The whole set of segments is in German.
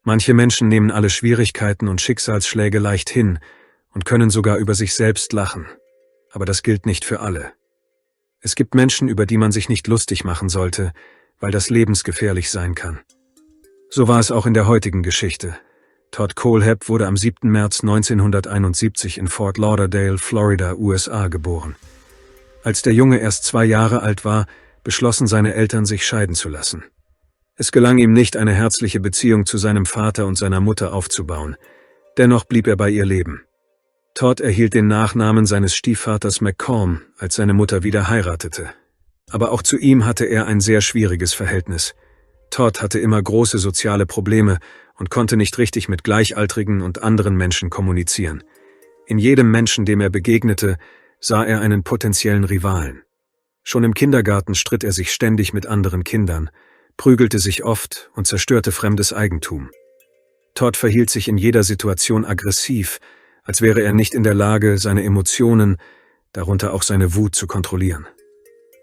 Manche Menschen nehmen alle Schwierigkeiten und Schicksalsschläge leicht hin und können sogar über sich selbst lachen. Aber das gilt nicht für alle. Es gibt Menschen, über die man sich nicht lustig machen sollte, weil das lebensgefährlich sein kann. So war es auch in der heutigen Geschichte. Todd Kohlhepp wurde am 7. März 1971 in Fort Lauderdale, Florida, USA geboren. Als der Junge erst 2 Jahre alt war, beschlossen seine Eltern, sich scheiden zu lassen. Es gelang ihm nicht, eine herzliche Beziehung zu seinem Vater und seiner Mutter aufzubauen. Dennoch blieb er bei ihr leben. Todd erhielt den Nachnamen seines Stiefvaters McComb, als seine Mutter wieder heiratete. Aber auch zu ihm hatte er ein sehr schwieriges Verhältnis. Todd hatte immer große soziale Probleme und konnte nicht richtig mit Gleichaltrigen und anderen Menschen kommunizieren. In jedem Menschen, dem er begegnete, sah er einen potenziellen Rivalen. Schon im Kindergarten stritt er sich ständig mit anderen Kindern, prügelte sich oft und zerstörte fremdes Eigentum. Todd verhielt sich in jeder Situation aggressiv, als wäre er nicht in der Lage, seine Emotionen, darunter auch seine Wut, zu kontrollieren.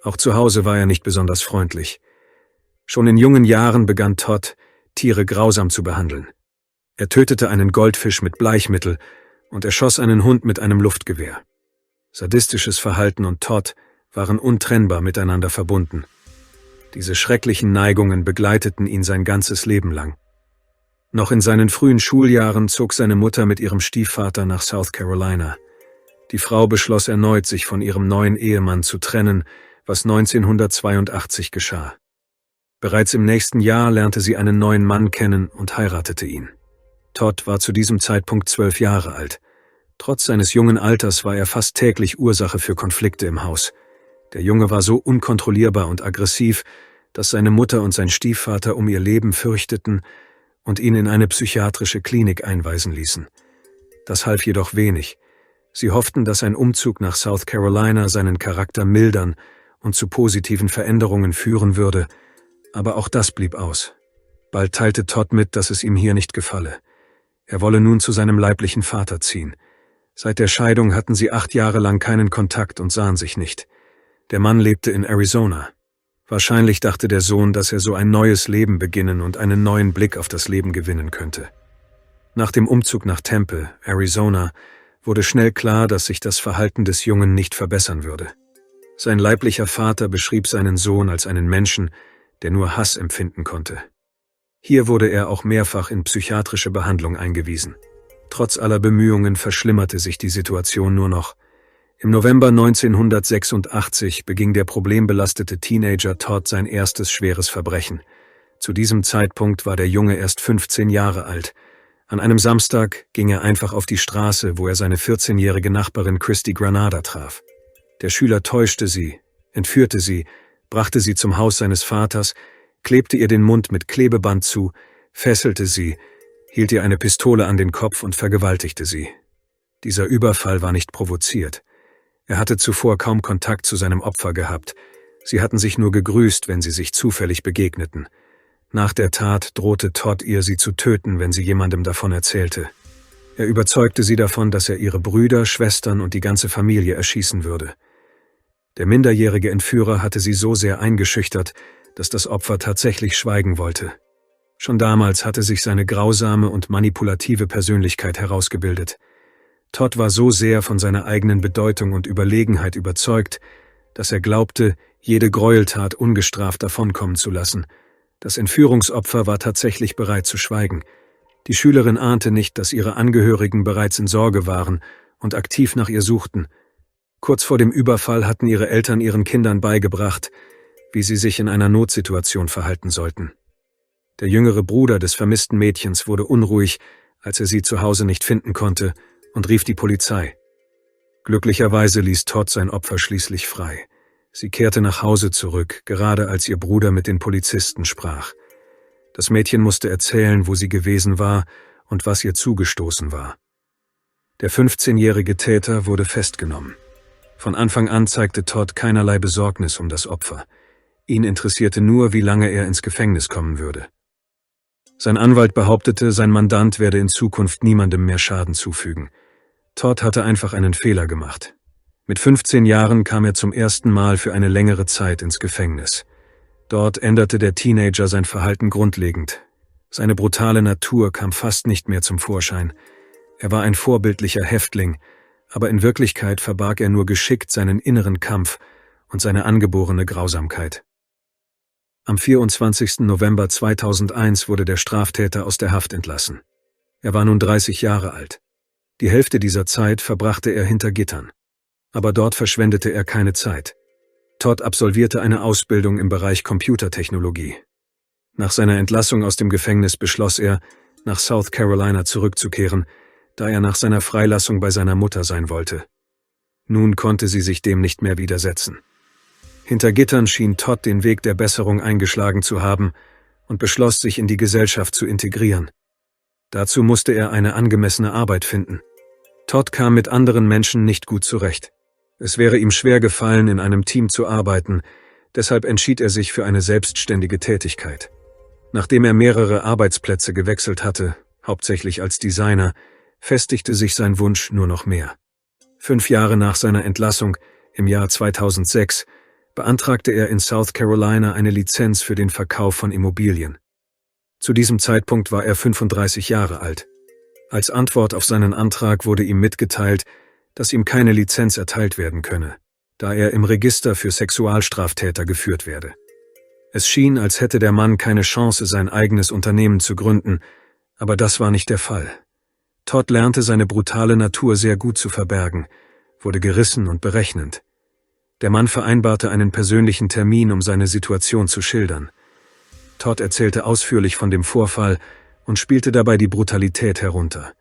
Auch zu Hause war er nicht besonders freundlich. Schon in jungen Jahren begann Todd, Tiere grausam zu behandeln. Er tötete einen Goldfisch mit Bleichmittel und erschoss einen Hund mit einem Luftgewehr. Sadistisches Verhalten und Todd waren untrennbar miteinander verbunden. Diese schrecklichen Neigungen begleiteten ihn sein ganzes Leben lang. Noch in seinen frühen Schuljahren zog seine Mutter mit ihrem Stiefvater nach South Carolina. Die Frau beschloss erneut, sich von ihrem neuen Ehemann zu trennen, was 1982 geschah. Bereits im nächsten Jahr lernte sie einen neuen Mann kennen und heiratete ihn. Todd war zu diesem Zeitpunkt 12 Jahre alt. Trotz seines jungen Alters war er fast täglich Ursache für Konflikte im Haus. Der Junge war so unkontrollierbar und aggressiv, dass seine Mutter und sein Stiefvater um ihr Leben fürchteten und ihn in eine psychiatrische Klinik einweisen ließen. Das half jedoch wenig. Sie hofften, dass ein Umzug nach South Carolina seinen Charakter mildern und zu positiven Veränderungen führen würde, aber auch das blieb aus. Bald teilte Todd mit, dass es ihm hier nicht gefalle. Er wolle nun zu seinem leiblichen Vater ziehen. Seit der Scheidung hatten sie 8 Jahre lang keinen Kontakt und sahen sich nicht. Der Mann lebte in Arizona. Wahrscheinlich dachte der Sohn, dass er so ein neues Leben beginnen und einen neuen Blick auf das Leben gewinnen könnte. Nach dem Umzug nach Tempe, Arizona, wurde schnell klar, dass sich das Verhalten des Jungen nicht verbessern würde. Sein leiblicher Vater beschrieb seinen Sohn als einen Menschen, der nur Hass empfinden konnte. Hier wurde er auch mehrfach in psychiatrische Behandlung eingewiesen. Trotz aller Bemühungen verschlimmerte sich die Situation nur noch. Im November 1986 beging der problembelastete Teenager Todd sein erstes schweres Verbrechen. Zu diesem Zeitpunkt war der Junge erst 15 Jahre alt. An einem Samstag ging er einfach auf die Straße, wo er seine 14-jährige Nachbarin Christy Granada traf. Der Schüler täuschte sie, entführte sie, brachte sie zum Haus seines Vaters, klebte ihr den Mund mit Klebeband zu, fesselte sie, hielt ihr eine Pistole an den Kopf und vergewaltigte sie. Dieser Überfall war nicht provoziert. Er hatte zuvor kaum Kontakt zu seinem Opfer gehabt. Sie hatten sich nur gegrüßt, wenn sie sich zufällig begegneten. Nach der Tat drohte Todd ihr, sie zu töten, wenn sie jemandem davon erzählte. Er überzeugte sie davon, dass er ihre Brüder, Schwestern und die ganze Familie erschießen würde. Der minderjährige Entführer hatte sie so sehr eingeschüchtert, dass das Opfer tatsächlich schweigen wollte. Schon damals hatte sich seine grausame und manipulative Persönlichkeit herausgebildet. Todd war so sehr von seiner eigenen Bedeutung und Überlegenheit überzeugt, dass er glaubte, jede Gräueltat ungestraft davonkommen zu lassen. Das Entführungsopfer war tatsächlich bereit zu schweigen. Die Schülerin ahnte nicht, dass ihre Angehörigen bereits in Sorge waren und aktiv nach ihr suchten. Kurz vor dem Überfall hatten ihre Eltern ihren Kindern beigebracht, wie sie sich in einer Notsituation verhalten sollten. Der jüngere Bruder des vermissten Mädchens wurde unruhig, als er sie zu Hause nicht finden konnte, und rief die Polizei. Glücklicherweise ließ Todd sein Opfer schließlich frei. Sie kehrte nach Hause zurück, gerade als ihr Bruder mit den Polizisten sprach. Das Mädchen musste erzählen, wo sie gewesen war und was ihr zugestoßen war. Der 15-jährige Täter wurde festgenommen. Von Anfang an zeigte Todd keinerlei Besorgnis um das Opfer. Ihn interessierte nur, wie lange er ins Gefängnis kommen würde. Sein Anwalt behauptete, sein Mandant werde in Zukunft niemandem mehr Schaden zufügen. Todd hatte einfach einen Fehler gemacht. Mit 15 Jahren kam er zum ersten Mal für eine längere Zeit ins Gefängnis. Dort änderte der Teenager sein Verhalten grundlegend. Seine brutale Natur kam fast nicht mehr zum Vorschein. Er war ein vorbildlicher Häftling, aber in Wirklichkeit verbarg er nur geschickt seinen inneren Kampf und seine angeborene Grausamkeit. Am 24. November 2001 wurde der Straftäter aus der Haft entlassen. Er war nun 30 Jahre alt. Die Hälfte dieser Zeit verbrachte er hinter Gittern. Aber dort verschwendete er keine Zeit. Todd absolvierte eine Ausbildung im Bereich Computertechnologie. Nach seiner Entlassung aus dem Gefängnis beschloss er, nach South Carolina zurückzukehren, da er nach seiner Freilassung bei seiner Mutter sein wollte. Nun konnte sie sich dem nicht mehr widersetzen. Hinter Gittern schien Todd den Weg der Besserung eingeschlagen zu haben und beschloss, sich in die Gesellschaft zu integrieren. Dazu musste er eine angemessene Arbeit finden. Todd kam mit anderen Menschen nicht gut zurecht. Es wäre ihm schwer gefallen, in einem Team zu arbeiten, deshalb entschied er sich für eine selbstständige Tätigkeit. Nachdem er mehrere Arbeitsplätze gewechselt hatte, hauptsächlich als Designer, festigte sich sein Wunsch nur noch mehr. 5 Jahre nach seiner Entlassung, im Jahr 2006, beantragte er in South Carolina eine Lizenz für den Verkauf von Immobilien. Zu diesem Zeitpunkt war er 35 Jahre alt. Als Antwort auf seinen Antrag wurde ihm mitgeteilt, dass ihm keine Lizenz erteilt werden könne, da er im Register für Sexualstraftäter geführt werde. Es schien, als hätte der Mann keine Chance, sein eigenes Unternehmen zu gründen, aber das war nicht der Fall. Todd lernte seine brutale Natur sehr gut zu verbergen, wurde gerissen und berechnend. Der Mann vereinbarte einen persönlichen Termin, um seine Situation zu schildern. Todd erzählte ausführlich von dem Vorfall und spielte dabei die Brutalität herunter.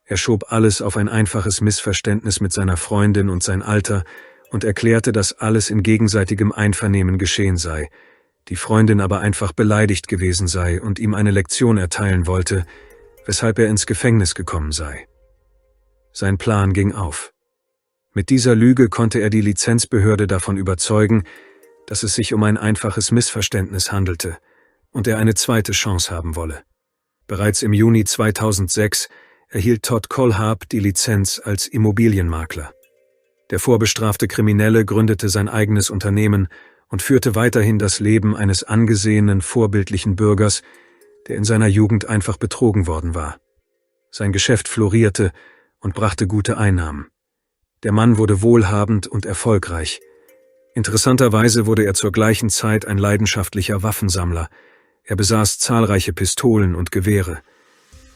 Er schob alles auf ein einfaches Missverständnis mit seiner Freundin und sein Alter und erklärte, dass alles in gegenseitigem Einvernehmen geschehen sei, die Freundin aber einfach beleidigt gewesen sei und ihm eine Lektion erteilen wollte, weshalb er ins Gefängnis gekommen sei. Sein Plan ging auf. Mit dieser Lüge konnte er die Lizenzbehörde davon überzeugen, dass es sich um ein einfaches Missverständnis handelte und er eine zweite Chance haben wolle. Bereits im Juni 2006 erhielt Todd Kohlhaab die Lizenz als Immobilienmakler. Der vorbestrafte Kriminelle gründete sein eigenes Unternehmen und führte weiterhin das Leben eines angesehenen, vorbildlichen Bürgers, der in seiner Jugend einfach betrogen worden war. Sein Geschäft florierte und brachte gute Einnahmen. Der Mann wurde wohlhabend und erfolgreich. Interessanterweise wurde er zur gleichen Zeit ein leidenschaftlicher Waffensammler. Er besaß zahlreiche Pistolen und Gewehre.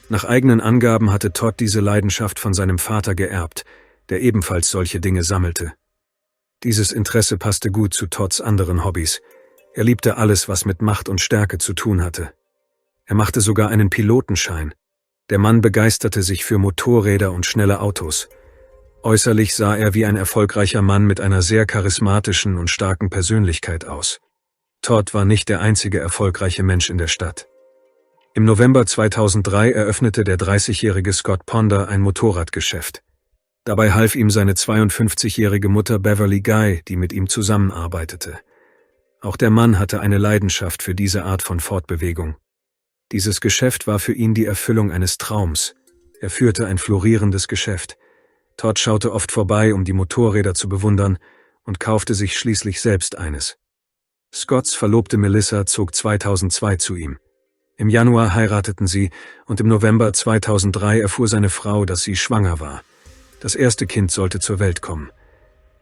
Nach eigenen Angaben hatte Todd diese Leidenschaft von seinem Vater geerbt, der ebenfalls solche Dinge sammelte. Dieses Interesse passte gut zu Todds anderen Hobbys. Er liebte alles, was mit Macht und Stärke zu tun hatte. Er machte sogar einen Pilotenschein. Der Mann begeisterte sich für Motorräder und schnelle Autos. Äußerlich sah er wie ein erfolgreicher Mann mit einer sehr charismatischen und starken Persönlichkeit aus. Todd war nicht der einzige erfolgreiche Mensch in der Stadt. Im November 2003 eröffnete der 30-jährige Scott Ponder ein Motorradgeschäft. Dabei half ihm seine 52-jährige Mutter Beverly Guy, die mit ihm zusammenarbeitete. Auch der Mann hatte eine Leidenschaft für diese Art von Fortbewegung. Dieses Geschäft war für ihn die Erfüllung eines Traums. Er führte ein florierendes Geschäft. Todd schaute oft vorbei, um die Motorräder zu bewundern, und kaufte sich schließlich selbst eines. Scotts Verlobte Melissa zog 2002 zu ihm. Im Januar heirateten sie und im November 2003 erfuhr seine Frau, dass sie schwanger war. Das erste Kind sollte zur Welt kommen.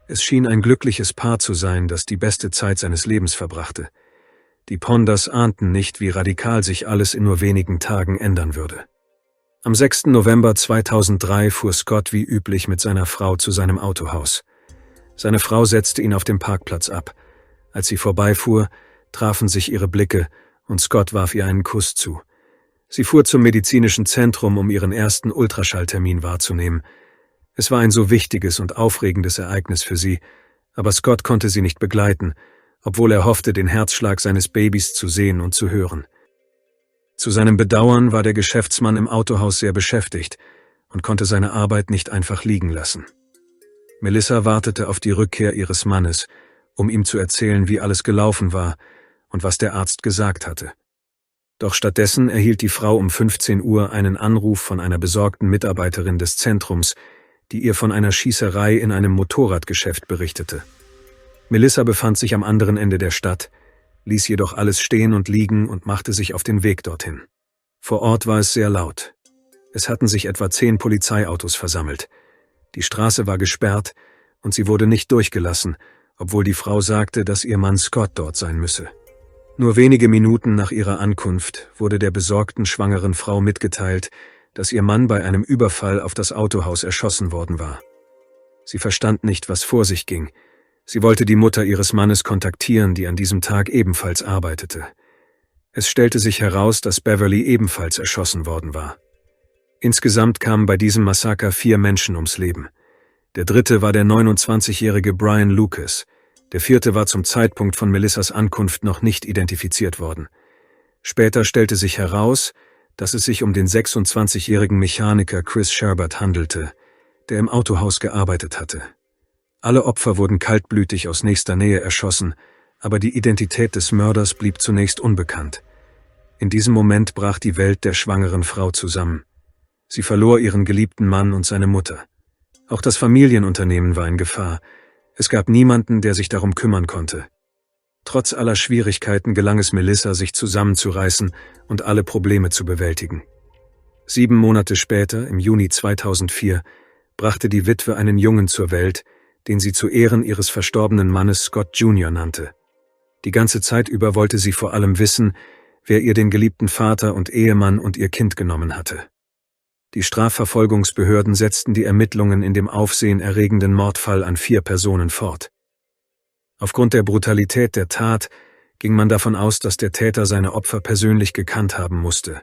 Es schien ein glückliches Paar zu sein, das die beste Zeit seines Lebens verbrachte. Die Ponders ahnten nicht, wie radikal sich alles in nur wenigen Tagen ändern würde. Am 6. November 2003 fuhr Scott wie üblich mit seiner Frau zu seinem Autohaus. Seine Frau setzte ihn auf dem Parkplatz ab. Als sie vorbeifuhr, trafen sich ihre Blicke und Scott warf ihr einen Kuss zu. Sie fuhr zum medizinischen Zentrum, um ihren ersten Ultraschalltermin wahrzunehmen. Es war ein so wichtiges und aufregendes Ereignis für sie, aber Scott konnte sie nicht begleiten, obwohl er hoffte, den Herzschlag seines Babys zu sehen und zu hören. Zu seinem Bedauern war der Geschäftsmann im Autohaus sehr beschäftigt und konnte seine Arbeit nicht einfach liegen lassen. Melissa wartete auf die Rückkehr ihres Mannes, um ihm zu erzählen, wie alles gelaufen war und was der Arzt gesagt hatte. Doch stattdessen erhielt die Frau um 15 Uhr einen Anruf von einer besorgten Mitarbeiterin des Zentrums, die ihr von einer Schießerei in einem Motorradgeschäft berichtete. Melissa befand sich am anderen Ende der Stadt, ließ jedoch alles stehen und liegen und machte sich auf den Weg dorthin. Vor Ort war es sehr laut. Es hatten sich etwa 10 Polizeiautos versammelt. Die Straße war gesperrt und sie wurde nicht durchgelassen, obwohl die Frau sagte, dass ihr Mann Scott dort sein müsse. Nur wenige Minuten nach ihrer Ankunft wurde der besorgten schwangeren Frau mitgeteilt, dass ihr Mann bei einem Überfall auf das Autohaus erschossen worden war. Sie verstand nicht, was vor sich ging. Sie wollte die Mutter ihres Mannes kontaktieren, die an diesem Tag ebenfalls arbeitete. Es stellte sich heraus, dass Beverly ebenfalls erschossen worden war. Insgesamt kamen bei diesem Massaker 4 Menschen ums Leben. Der dritte war der 29-jährige Brian Lucas. Der vierte war zum Zeitpunkt von Melissas Ankunft noch nicht identifiziert worden. Später stellte sich heraus, dass es sich um den 26-jährigen Mechaniker Chris Sherbert handelte, der im Autohaus gearbeitet hatte. Alle Opfer wurden kaltblütig aus nächster Nähe erschossen, aber die Identität des Mörders blieb zunächst unbekannt. In diesem Moment brach die Welt der schwangeren Frau zusammen. Sie verlor ihren geliebten Mann und seine Mutter. Auch das Familienunternehmen war in Gefahr. Es gab niemanden, der sich darum kümmern konnte. Trotz aller Schwierigkeiten gelang es Melissa, sich zusammenzureißen und alle Probleme zu bewältigen. 7 Monate später, im Juni 2004, brachte die Witwe einen Jungen zur Welt, den sie zu Ehren ihres verstorbenen Mannes Scott Jr. nannte. Die ganze Zeit über wollte sie vor allem wissen, wer ihr den geliebten Vater und Ehemann und ihr Kind genommen hatte. Die Strafverfolgungsbehörden setzten die Ermittlungen in dem aufsehenerregenden Mordfall an 4 Personen fort. Aufgrund der Brutalität der Tat ging man davon aus, dass der Täter seine Opfer persönlich gekannt haben musste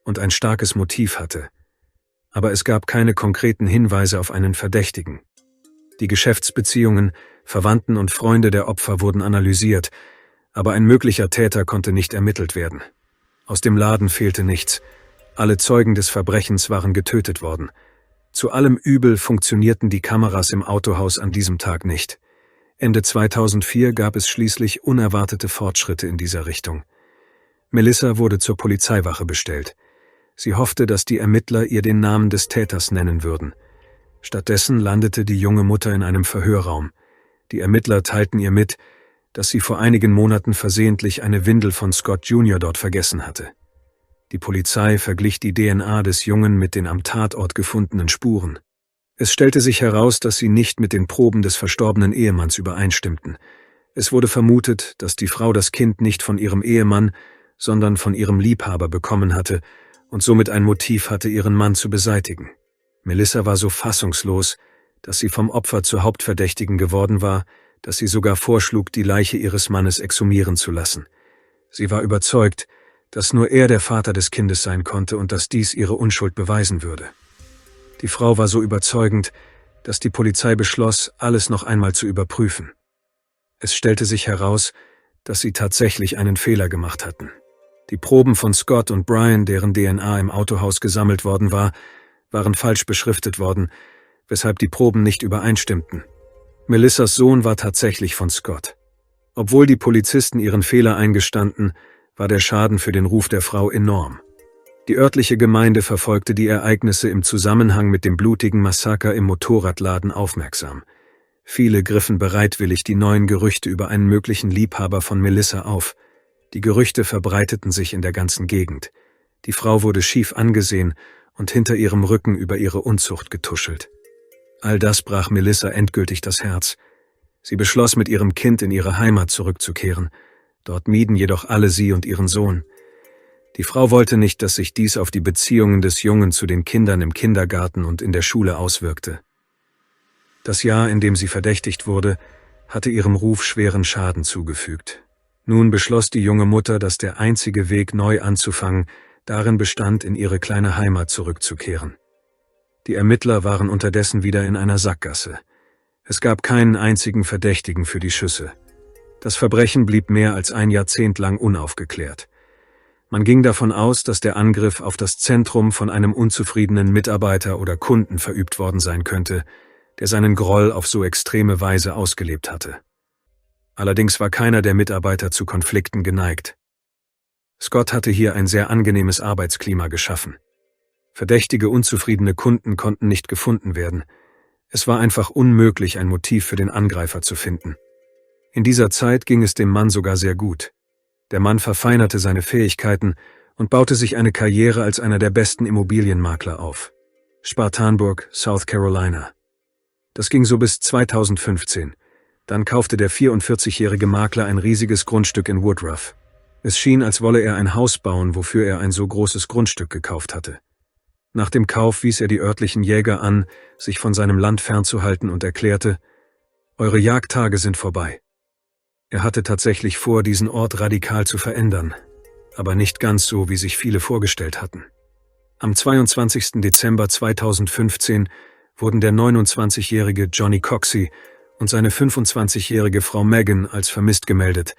und ein starkes Motiv hatte. Aber es gab keine konkreten Hinweise auf einen Verdächtigen. Die Geschäftsbeziehungen, Verwandten und Freunde der Opfer wurden analysiert, aber ein möglicher Täter konnte nicht ermittelt werden. Aus dem Laden fehlte nichts. Alle Zeugen des Verbrechens waren getötet worden. Zu allem Übel funktionierten die Kameras im Autohaus an diesem Tag nicht. Ende 2004 gab es schließlich unerwartete Fortschritte in dieser Richtung. Melissa wurde zur Polizeiwache bestellt. Sie hoffte, dass die Ermittler ihr den Namen des Täters nennen würden. Stattdessen landete die junge Mutter in einem Verhörraum. Die Ermittler teilten ihr mit, dass sie vor einigen Monaten versehentlich eine Windel von Scott Jr. dort vergessen hatte. Die Polizei verglich die DNA des Jungen mit den am Tatort gefundenen Spuren. Es stellte sich heraus, dass sie nicht mit den Proben des verstorbenen Ehemanns übereinstimmten. Es wurde vermutet, dass die Frau das Kind nicht von ihrem Ehemann, sondern von ihrem Liebhaber bekommen hatte und somit ein Motiv hatte, ihren Mann zu beseitigen. Melissa war so fassungslos, dass sie vom Opfer zur Hauptverdächtigen geworden war, dass sie sogar vorschlug, die Leiche ihres Mannes exhumieren zu lassen. Sie war überzeugt, dass nur er der Vater des Kindes sein konnte und dass dies ihre Unschuld beweisen würde. Die Frau war so überzeugend, dass die Polizei beschloss, alles noch einmal zu überprüfen. Es stellte sich heraus, dass sie tatsächlich einen Fehler gemacht hatten. Die Proben von Scott und Brian, deren DNA im Autohaus gesammelt worden war, waren falsch beschriftet worden, weshalb die Proben nicht übereinstimmten. Melissas Sohn war tatsächlich von Scott. Obwohl die Polizisten ihren Fehler eingestanden, war der Schaden für den Ruf der Frau enorm. Die örtliche Gemeinde verfolgte die Ereignisse im Zusammenhang mit dem blutigen Massaker im Motorradladen aufmerksam. Viele griffen bereitwillig die neuen Gerüchte über einen möglichen Liebhaber von Melissa auf. Die Gerüchte verbreiteten sich in der ganzen Gegend. Die Frau wurde schief angesehen und hinter ihrem Rücken über ihre Unzucht getuschelt. All das brach Melissa endgültig das Herz. Sie beschloss, mit ihrem Kind in ihre Heimat zurückzukehren. Dort mieden jedoch alle sie und ihren Sohn. Die Frau wollte nicht, dass sich dies auf die Beziehungen des Jungen zu den Kindern im Kindergarten und in der Schule auswirkte. Das Jahr, in dem sie verdächtigt wurde, hatte ihrem Ruf schweren Schaden zugefügt. Nun beschloss die junge Mutter, dass der einzige Weg, neu anzufangen, darin bestand, in ihre kleine Heimat zurückzukehren. Die Ermittler waren unterdessen wieder in einer Sackgasse. Es gab keinen einzigen Verdächtigen für die Schüsse. Das Verbrechen blieb mehr als ein Jahrzehnt lang unaufgeklärt. Man ging davon aus, dass der Angriff auf das Zentrum von einem unzufriedenen Mitarbeiter oder Kunden verübt worden sein könnte, der seinen Groll auf so extreme Weise ausgelebt hatte. Allerdings war keiner der Mitarbeiter zu Konflikten geneigt. Scott hatte hier ein sehr angenehmes Arbeitsklima geschaffen. Verdächtige, unzufriedene Kunden konnten nicht gefunden werden. Es war einfach unmöglich, ein Motiv für den Angreifer zu finden. In dieser Zeit ging es dem Mann sogar sehr gut. Der Mann verfeinerte seine Fähigkeiten und baute sich eine Karriere als einer der besten Immobilienmakler auf. Spartanburg, South Carolina. Das ging so bis 2015. Dann kaufte der 44-jährige Makler ein riesiges Grundstück in Woodruff. Es schien, als wolle er ein Haus bauen, wofür er ein so großes Grundstück gekauft hatte. Nach dem Kauf wies er die örtlichen Jäger an, sich von seinem Land fernzuhalten und erklärte: Eure Jagdtage sind vorbei. Er hatte tatsächlich vor, diesen Ort radikal zu verändern, aber nicht ganz so, wie sich viele vorgestellt hatten. Am 22. Dezember 2015 wurden der 29-jährige Johnny Coxey und seine 25-jährige Frau Megan als vermisst gemeldet.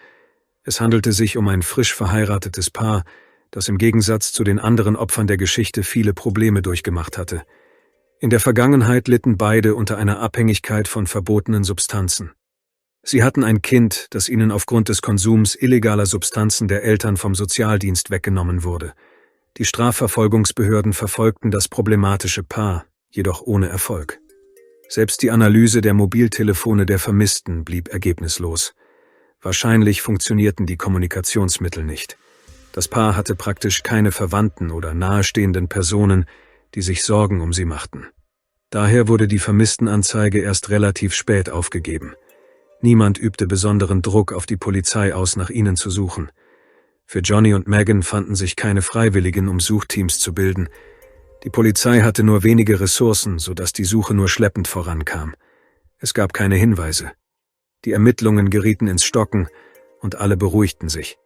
Es handelte sich um ein frisch verheiratetes Paar, das im Gegensatz zu den anderen Opfern der Geschichte viele Probleme durchgemacht hatte. In der Vergangenheit litten beide unter einer Abhängigkeit von verbotenen Substanzen. Sie hatten ein Kind, das ihnen aufgrund des Konsums illegaler Substanzen der Eltern vom Sozialdienst weggenommen wurde. Die Strafverfolgungsbehörden verfolgten das problematische Paar, jedoch ohne Erfolg. Selbst die Analyse der Mobiltelefone der Vermissten blieb ergebnislos. Wahrscheinlich funktionierten die Kommunikationsmittel nicht. Das Paar hatte praktisch keine Verwandten oder nahestehenden Personen, die sich Sorgen um sie machten. Daher wurde die Vermisstenanzeige erst relativ spät aufgegeben. Niemand übte besonderen Druck auf die Polizei aus, nach ihnen zu suchen. Für Johnny und Megan fanden sich keine Freiwilligen, um Suchteams zu bilden. Die Polizei hatte nur wenige Ressourcen, sodass die Suche nur schleppend vorankam. Es gab keine Hinweise. Die Ermittlungen gerieten ins Stocken und alle beruhigten sich.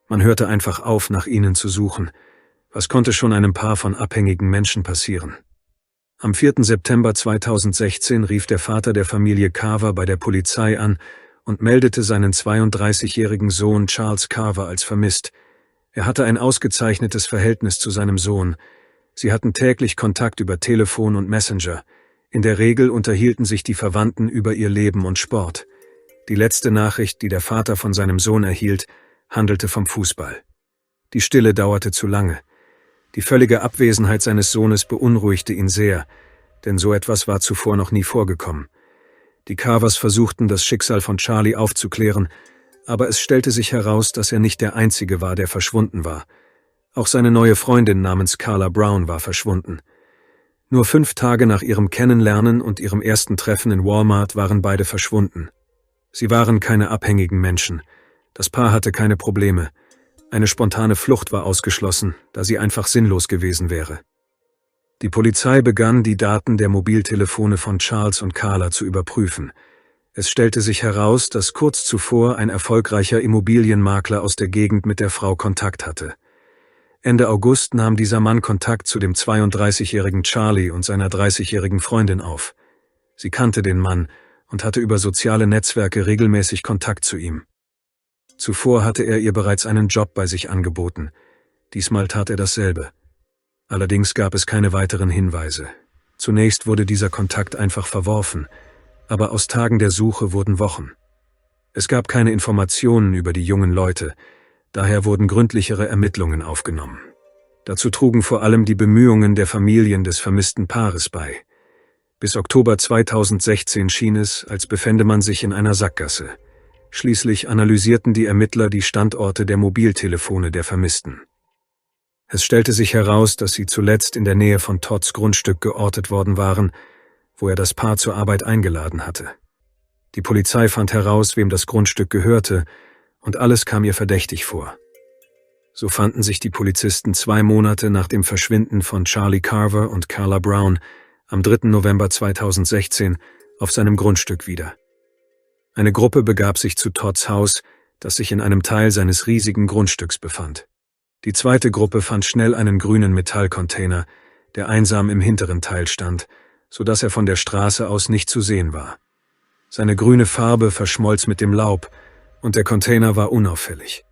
Man hörte einfach auf, nach ihnen zu suchen. Was konnte schon einem Paar von abhängigen Menschen passieren? Am 4. September 2016 rief der Vater der Familie Carver bei der Polizei an und meldete seinen 32-jährigen Sohn Charles Carver als vermisst. Er hatte ein ausgezeichnetes Verhältnis zu seinem Sohn. Sie hatten täglich Kontakt über Telefon und Messenger. In der Regel unterhielten sich die Verwandten über ihr Leben und Sport. Die letzte Nachricht, die der Vater von seinem Sohn erhielt, handelte vom Fußball. Die Stille dauerte zu lange. Die völlige Abwesenheit seines Sohnes beunruhigte ihn sehr, denn so etwas war zuvor noch nie vorgekommen. Die Carvers versuchten, das Schicksal von Charlie aufzuklären, aber es stellte sich heraus, dass er nicht der Einzige war, der verschwunden war. Auch seine neue Freundin namens Carla Brown war verschwunden. Nur 5 Tage nach ihrem Kennenlernen und ihrem ersten Treffen in Walmart waren beide verschwunden. Sie waren keine abhängigen Menschen. Das Paar hatte keine Probleme. Eine spontane Flucht war ausgeschlossen, da sie einfach sinnlos gewesen wäre. Die Polizei begann, die Daten der Mobiltelefone von Charles und Carla zu überprüfen. Es stellte sich heraus, dass kurz zuvor ein erfolgreicher Immobilienmakler aus der Gegend mit der Frau Kontakt hatte. Ende August nahm dieser Mann Kontakt zu dem 32-jährigen Charlie und seiner 30-jährigen Freundin auf. Sie kannte den Mann und hatte über soziale Netzwerke regelmäßig Kontakt zu ihm. Zuvor hatte er ihr bereits einen Job bei sich angeboten. Diesmal tat er dasselbe. Allerdings gab es keine weiteren Hinweise. Zunächst wurde dieser Kontakt einfach verworfen, aber aus Tagen der Suche wurden Wochen. Es gab keine Informationen über die jungen Leute, daher wurden gründlichere Ermittlungen aufgenommen. Dazu trugen vor allem die Bemühungen der Familien des vermissten Paares bei. Bis Oktober 2016 schien es, als befände man sich in einer Sackgasse. Schließlich analysierten die Ermittler die Standorte der Mobiltelefone der Vermissten. Es stellte sich heraus, dass sie zuletzt in der Nähe von Todds Grundstück geortet worden waren, wo er das Paar zur Arbeit eingeladen hatte. Die Polizei fand heraus, wem das Grundstück gehörte, und alles kam ihr verdächtig vor. So fanden sich die Polizisten 2 Monate nach dem Verschwinden von Charlie Carver und Carla Brown am 3. November 2016 auf seinem Grundstück wieder. Eine Gruppe begab sich zu Todds Haus, das sich in einem Teil seines riesigen Grundstücks befand. Die zweite Gruppe fand schnell einen grünen Metallcontainer, der einsam im hinteren Teil stand, sodass er von der Straße aus nicht zu sehen war. Seine grüne Farbe verschmolz mit dem Laub und der Container war unauffällig.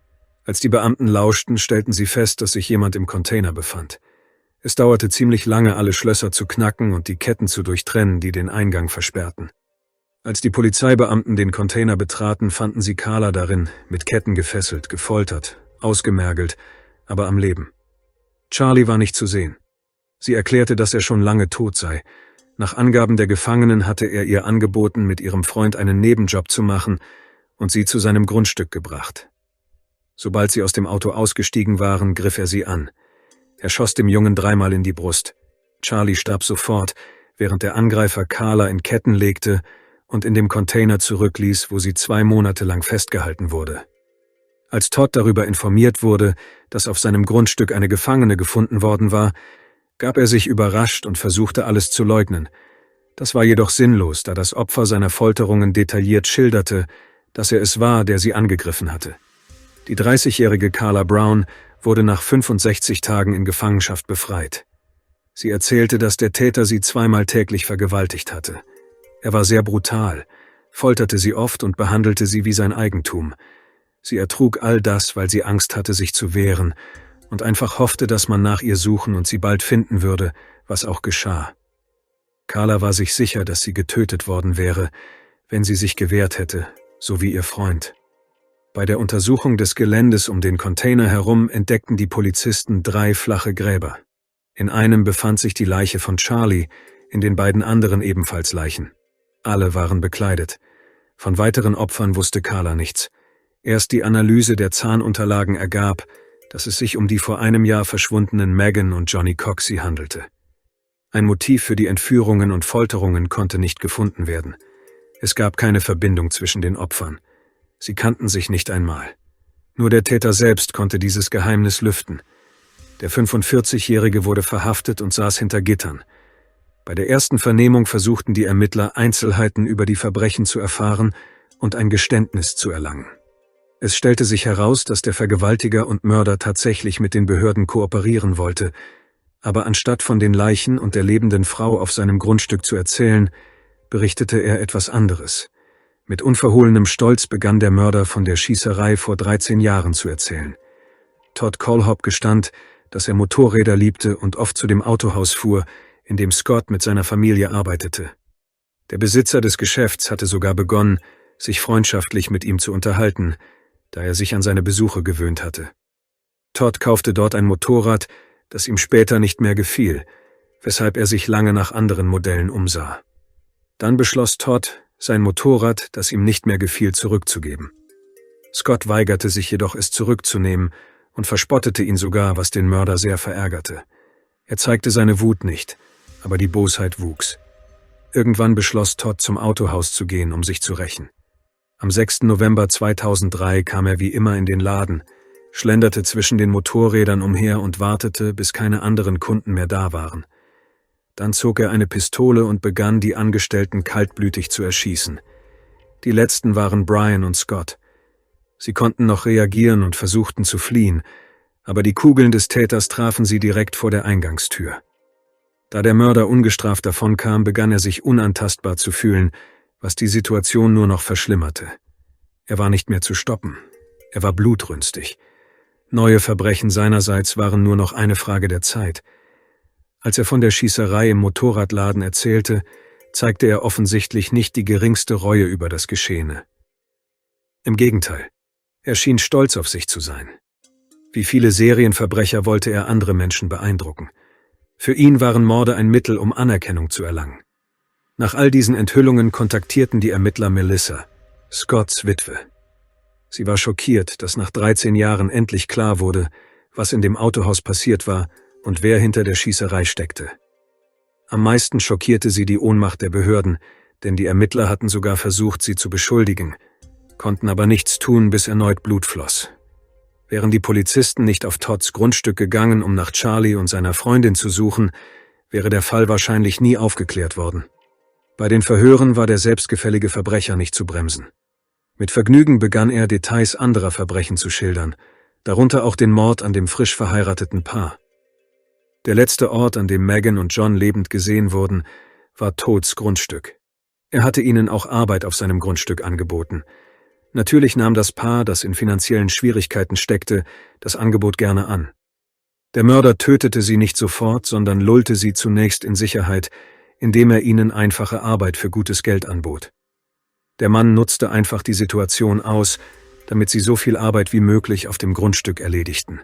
Als die Beamten lauschten, stellten sie fest, dass sich jemand im Container befand. Es dauerte ziemlich lange, alle Schlösser zu knacken und die Ketten zu durchtrennen, die den Eingang versperrten. Als die Polizeibeamten den Container betraten, fanden sie Carla darin, mit Ketten gefesselt, gefoltert, ausgemergelt, aber am Leben. Charlie war nicht zu sehen. Sie erklärte, dass er schon lange tot sei. Nach Angaben der Gefangenen hatte er ihr angeboten, mit ihrem Freund einen Nebenjob zu machen und sie zu seinem Grundstück gebracht. Sobald sie aus dem Auto ausgestiegen waren, griff er sie an. Er schoss dem Jungen 3-mal in die Brust. Charlie starb sofort, während der Angreifer Carla in Ketten legte und in dem Container zurückließ, wo sie 2 Monate lang festgehalten wurde. Als Todd darüber informiert wurde, dass auf seinem Grundstück eine Gefangene gefunden worden war, gab er sich überrascht und versuchte alles zu leugnen. Das war jedoch sinnlos, da das Opfer seiner Folterungen detailliert schilderte, dass er es war, der sie angegriffen hatte. Die 30-jährige Carla Brown wurde nach 65 Tagen in Gefangenschaft befreit. Sie erzählte, dass der Täter sie 2-mal täglich vergewaltigt hatte. Er war sehr brutal, folterte sie oft und behandelte sie wie sein Eigentum. Sie ertrug all das, weil sie Angst hatte, sich zu wehren und einfach hoffte, dass man nach ihr suchen und sie bald finden würde, was auch geschah. Carla war sich sicher, dass sie getötet worden wäre, wenn sie sich gewehrt hätte, so wie ihr Freund. Bei der Untersuchung des Geländes um den Container herum entdeckten die Polizisten 3 flache Gräber. In einem befand sich die Leiche von Charlie, in den beiden anderen ebenfalls Leichen. Alle waren bekleidet. Von weiteren Opfern wusste Carla nichts. Erst die Analyse der Zahnunterlagen ergab, dass es sich um die vor einem Jahr verschwundenen Megan und Johnny Coxey handelte. Ein Motiv für die Entführungen und Folterungen konnte nicht gefunden werden. Es gab keine Verbindung zwischen den Opfern. Sie kannten sich nicht einmal. Nur der Täter selbst konnte dieses Geheimnis lüften. Der 45-Jährige wurde verhaftet und saß hinter Gittern. Bei der ersten Vernehmung versuchten die Ermittler, Einzelheiten über die Verbrechen zu erfahren und ein Geständnis zu erlangen. Es stellte sich heraus, dass der Vergewaltiger und Mörder tatsächlich mit den Behörden kooperieren wollte, aber anstatt von den Leichen und der lebenden Frau auf seinem Grundstück zu erzählen, berichtete er etwas anderes. Mit unverhohlenem Stolz begann der Mörder von der Schießerei vor 13 Jahren zu erzählen. Todd Kohlhopp gestand, dass er Motorräder liebte und oft zu dem Autohaus fuhr, in dem Scott mit seiner Familie arbeitete. Der Besitzer des Geschäfts hatte sogar begonnen, sich freundschaftlich mit ihm zu unterhalten, da er sich an seine Besuche gewöhnt hatte. Todd kaufte dort ein Motorrad, das ihm später nicht mehr gefiel, weshalb er sich lange nach anderen Modellen umsah. Dann beschloss Todd, sein Motorrad, das ihm nicht mehr gefiel, zurückzugeben. Scott weigerte sich jedoch, es zurückzunehmen und verspottete ihn sogar, was den Mörder sehr verärgerte. Er zeigte seine Wut nicht, aber die Bosheit wuchs. Irgendwann beschloss Todd, zum Autohaus zu gehen, um sich zu rächen. Am 6. November 2003 kam er wie immer in den Laden, schlenderte zwischen den Motorrädern umher und wartete, bis keine anderen Kunden mehr da waren. Dann zog er eine Pistole und begann, die Angestellten kaltblütig zu erschießen. Die letzten waren Brian und Scott. Sie konnten noch reagieren und versuchten zu fliehen, aber die Kugeln des Täters trafen sie direkt vor der Eingangstür. Da der Mörder ungestraft davonkam, begann er sich unantastbar zu fühlen, was die Situation nur noch verschlimmerte. Er war nicht mehr zu stoppen. Er war blutrünstig. Neue Verbrechen seinerseits waren nur noch eine Frage der Zeit. Als er von der Schießerei im Motorradladen erzählte, zeigte er offensichtlich nicht die geringste Reue über das Geschehene. Im Gegenteil, er schien stolz auf sich zu sein. Wie viele Serienverbrecher wollte er andere Menschen beeindrucken. Für ihn waren Morde ein Mittel, um Anerkennung zu erlangen. Nach all diesen Enthüllungen kontaktierten die Ermittler Melissa, Scotts Witwe. Sie war schockiert, dass nach 13 Jahren endlich klar wurde, was in dem Autohaus passiert war und wer hinter der Schießerei steckte. Am meisten schockierte sie die Ohnmacht der Behörden, denn die Ermittler hatten sogar versucht, sie zu beschuldigen, konnten aber nichts tun, bis erneut Blut floss. Wären die Polizisten nicht auf Todds Grundstück gegangen, um nach Charlie und seiner Freundin zu suchen, wäre der Fall wahrscheinlich nie aufgeklärt worden. Bei den Verhören war der selbstgefällige Verbrecher nicht zu bremsen. Mit Vergnügen begann er, Details anderer Verbrechen zu schildern, darunter auch den Mord an dem frisch verheirateten Paar. Der letzte Ort, an dem Megan und John lebend gesehen wurden, war Todds Grundstück. Er hatte ihnen auch Arbeit auf seinem Grundstück angeboten. Natürlich nahm das Paar, das in finanziellen Schwierigkeiten steckte, das Angebot gerne an. Der Mörder tötete sie nicht sofort, sondern lullte sie zunächst in Sicherheit, indem er ihnen einfache Arbeit für gutes Geld anbot. Der Mann nutzte einfach die Situation aus, damit sie so viel Arbeit wie möglich auf dem Grundstück erledigten.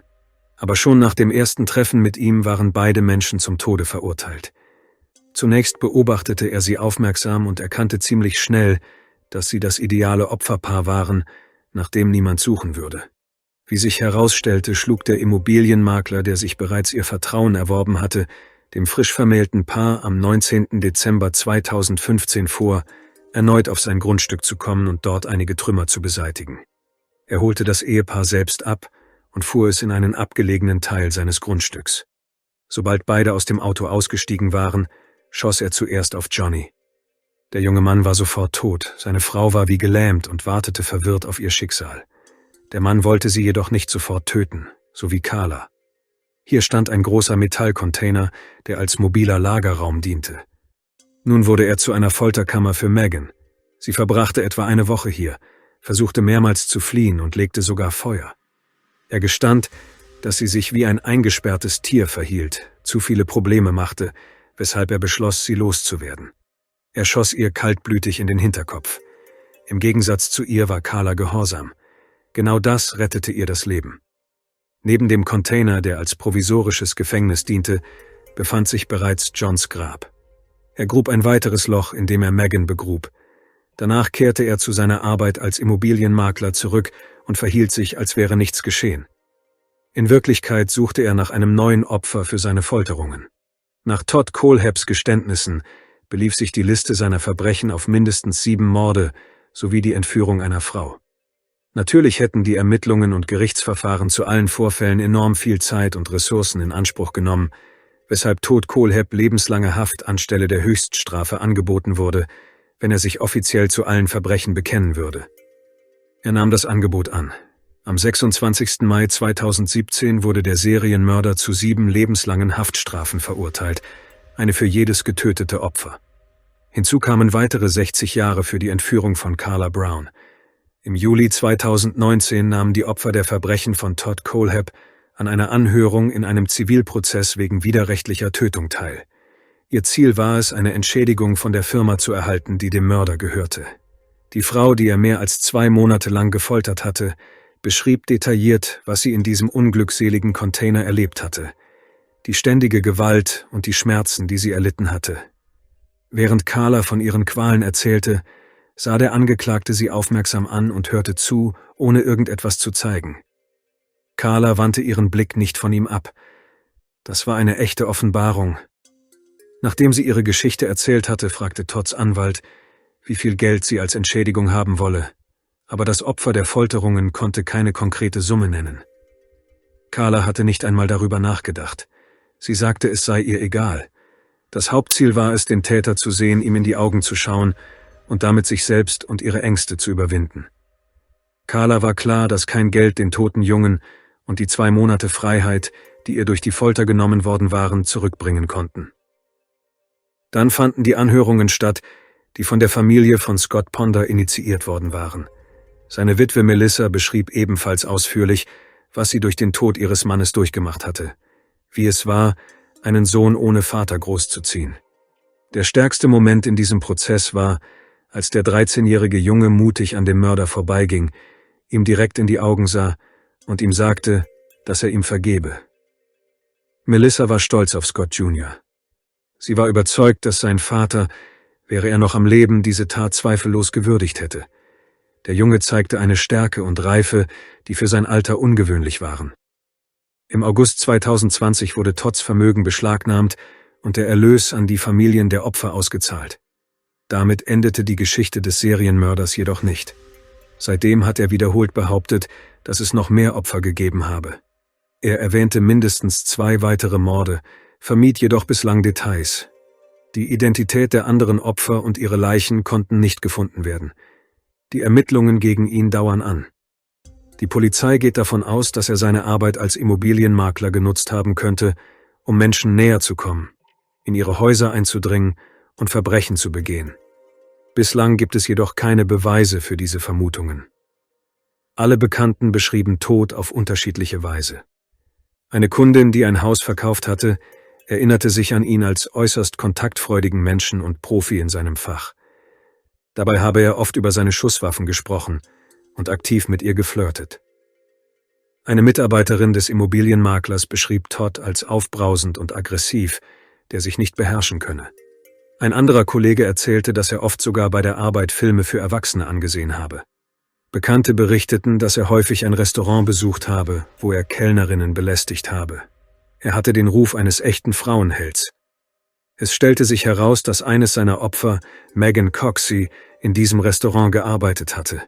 Aber schon nach dem ersten Treffen mit ihm waren beide Menschen zum Tode verurteilt. Zunächst beobachtete er sie aufmerksam und erkannte ziemlich schnell, dass sie das ideale Opferpaar waren, nach dem niemand suchen würde. Wie sich herausstellte, schlug der Immobilienmakler, der sich bereits ihr Vertrauen erworben hatte, dem frisch vermählten Paar am 19. Dezember 2015 vor, erneut auf sein Grundstück zu kommen und dort einige Trümmer zu beseitigen. Er holte das Ehepaar selbst ab und fuhr es in einen abgelegenen Teil seines Grundstücks. Sobald beide aus dem Auto ausgestiegen waren, schoss er zuerst auf Johnny. Der junge Mann war sofort tot, seine Frau war wie gelähmt und wartete verwirrt auf ihr Schicksal. Der Mann wollte sie jedoch nicht sofort töten, so wie Carla. Hier stand ein großer Metallcontainer, der als mobiler Lagerraum diente. Nun wurde er zu einer Folterkammer für Megan. Sie verbrachte etwa eine Woche hier, versuchte mehrmals zu fliehen und legte sogar Feuer. Er gestand, dass sie sich wie ein eingesperrtes Tier verhielt, zu viele Probleme machte, weshalb er beschloss, sie loszuwerden. Er schoss ihr kaltblütig in den Hinterkopf. Im Gegensatz zu ihr war Carla gehorsam. Genau das rettete ihr das Leben. Neben dem Container, der als provisorisches Gefängnis diente, befand sich bereits Johns Grab. Er grub ein weiteres Loch, in dem er Megan begrub. Danach kehrte er zu seiner Arbeit als Immobilienmakler zurück und verhielt sich, als wäre nichts geschehen. In Wirklichkeit suchte er nach einem neuen Opfer für seine Folterungen. Nach Todd Kohlhepps Geständnissen belief sich die Liste seiner Verbrechen auf mindestens 7 Morde sowie die Entführung einer Frau. Natürlich hätten die Ermittlungen und Gerichtsverfahren zu allen Vorfällen enorm viel Zeit und Ressourcen in Anspruch genommen, weshalb Todd Kohlhepp lebenslange Haft anstelle der Höchststrafe angeboten wurde, wenn er sich offiziell zu allen Verbrechen bekennen würde. Er nahm das Angebot an. Am 26. Mai 2017 wurde der Serienmörder zu 7 lebenslangen Haftstrafen verurteilt, eine für jedes getötete Opfer. Hinzu kamen weitere 60 Jahre für die Entführung von Carla Brown. Im Juli 2019 nahmen die Opfer der Verbrechen von Todd Kohlhepp an einer Anhörung in einem Zivilprozess wegen widerrechtlicher Tötung teil. Ihr Ziel war es, eine Entschädigung von der Firma zu erhalten, die dem Mörder gehörte. Die Frau, die er mehr als 2 Monate lang gefoltert hatte, beschrieb detailliert, was sie in diesem unglückseligen Container erlebt hatte. Die ständige Gewalt und die Schmerzen, die sie erlitten hatte. Während Carla von ihren Qualen erzählte, sah der Angeklagte sie aufmerksam an und hörte zu, ohne irgendetwas zu zeigen. Carla wandte ihren Blick nicht von ihm ab. Das war eine echte Offenbarung. Nachdem sie ihre Geschichte erzählt hatte, fragte Todds Anwalt, wie viel Geld sie als Entschädigung haben wolle, aber das Opfer der Folterungen konnte keine konkrete Summe nennen. Carla hatte nicht einmal darüber nachgedacht. Sie sagte, es sei ihr egal. Das Hauptziel war es, den Täter zu sehen, ihm in die Augen zu schauen und damit sich selbst und ihre Ängste zu überwinden. Carla war klar, dass kein Geld den toten Jungen und die 2 Monate Freiheit, die ihr durch die Folter genommen worden waren, zurückbringen konnten. Dann fanden die Anhörungen statt, die von der Familie von Scott Ponder initiiert worden waren. Seine Witwe Melissa beschrieb ebenfalls ausführlich, was sie durch den Tod ihres Mannes durchgemacht hatte, wie es war, einen Sohn ohne Vater großzuziehen. Der stärkste Moment in diesem Prozess war, als der 13-jährige Junge mutig an dem Mörder vorbeiging, ihm direkt in die Augen sah und ihm sagte, dass er ihm vergebe. Melissa war stolz auf Scott Jr. Sie war überzeugt, dass sein Vater, wäre er noch am Leben, diese Tat zweifellos gewürdigt hätte. Der Junge zeigte eine Stärke und Reife, die für sein Alter ungewöhnlich waren. Im August 2020 wurde Todds Vermögen beschlagnahmt und der Erlös an die Familien der Opfer ausgezahlt. Damit endete die Geschichte des Serienmörders jedoch nicht. Seitdem hat er wiederholt behauptet, dass es noch mehr Opfer gegeben habe. Er erwähnte mindestens 2 weitere Morde, vermied jedoch bislang Details. Die Identität der anderen Opfer und ihre Leichen konnten nicht gefunden werden. Die Ermittlungen gegen ihn dauern an. Die Polizei geht davon aus, dass er seine Arbeit als Immobilienmakler genutzt haben könnte, um Menschen näher zu kommen, in ihre Häuser einzudringen und Verbrechen zu begehen. Bislang gibt es jedoch keine Beweise für diese Vermutungen. Alle Bekannten beschrieben Tod auf unterschiedliche Weise. Eine Kundin, die ein Haus verkauft hatte, erinnerte sich an ihn als äußerst kontaktfreudigen Menschen und Profi in seinem Fach. Dabei habe er oft über seine Schusswaffen gesprochen und aktiv mit ihr geflirtet. Eine Mitarbeiterin des Immobilienmaklers beschrieb Todd als aufbrausend und aggressiv, der sich nicht beherrschen könne. Ein anderer Kollege erzählte, dass er oft sogar bei der Arbeit Filme für Erwachsene angesehen habe. Bekannte berichteten, dass er häufig ein Restaurant besucht habe, wo er Kellnerinnen belästigt habe. Er hatte den Ruf eines echten Frauenhelds. Es stellte sich heraus, dass eines seiner Opfer, Megan Coxey, in diesem Restaurant gearbeitet hatte.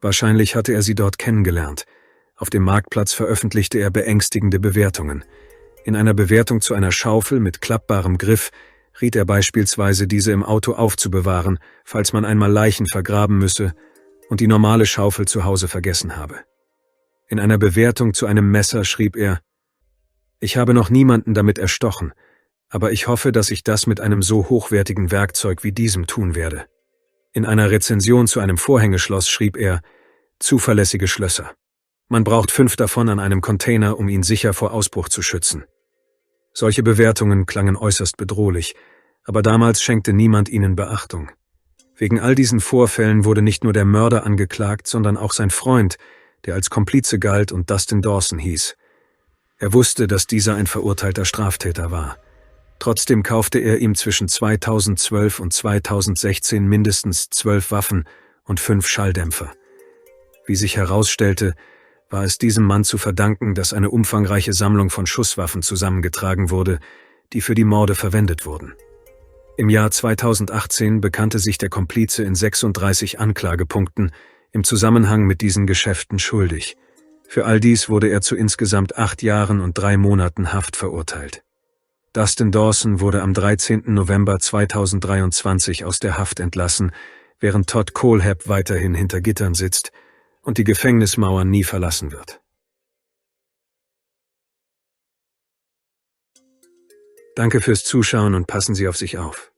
Wahrscheinlich hatte er sie dort kennengelernt. Auf dem Marktplatz veröffentlichte er beängstigende Bewertungen. In einer Bewertung zu einer Schaufel mit klappbarem Griff riet er beispielsweise, diese im Auto aufzubewahren, falls man einmal Leichen vergraben müsse und die normale Schaufel zu Hause vergessen habe. In einer Bewertung zu einem Messer schrieb er: „Ich habe noch niemanden damit erstochen, aber ich hoffe, dass ich das mit einem so hochwertigen Werkzeug wie diesem tun werde." In einer Rezension zu einem Vorhängeschloss schrieb er: „Zuverlässige Schlösser. Man braucht 5 davon an einem Container, um ihn sicher vor Ausbruch zu schützen." Solche Bewertungen klangen äußerst bedrohlich, aber damals schenkte niemand ihnen Beachtung. Wegen all diesen Vorfällen wurde nicht nur der Mörder angeklagt, sondern auch sein Freund, der als Komplize galt und Dustin Dawson hieß. Er wusste, dass dieser ein verurteilter Straftäter war. Trotzdem kaufte er ihm zwischen 2012 und 2016 mindestens 12 Waffen und 5 Schalldämpfer. Wie sich herausstellte, war es diesem Mann zu verdanken, dass eine umfangreiche Sammlung von Schusswaffen zusammengetragen wurde, die für die Morde verwendet wurden. Im Jahr 2018 bekannte sich der Komplize in 36 Anklagepunkten im Zusammenhang mit diesen Geschäften schuldig. Für all dies wurde er zu insgesamt 8 Jahren und 3 Monaten Haft verurteilt. Dustin Dawson wurde am 13. November 2023 aus der Haft entlassen, während Todd Kohlhepp weiterhin hinter Gittern sitzt und die Gefängnismauer nie verlassen wird. Danke fürs Zuschauen und passen Sie auf sich auf.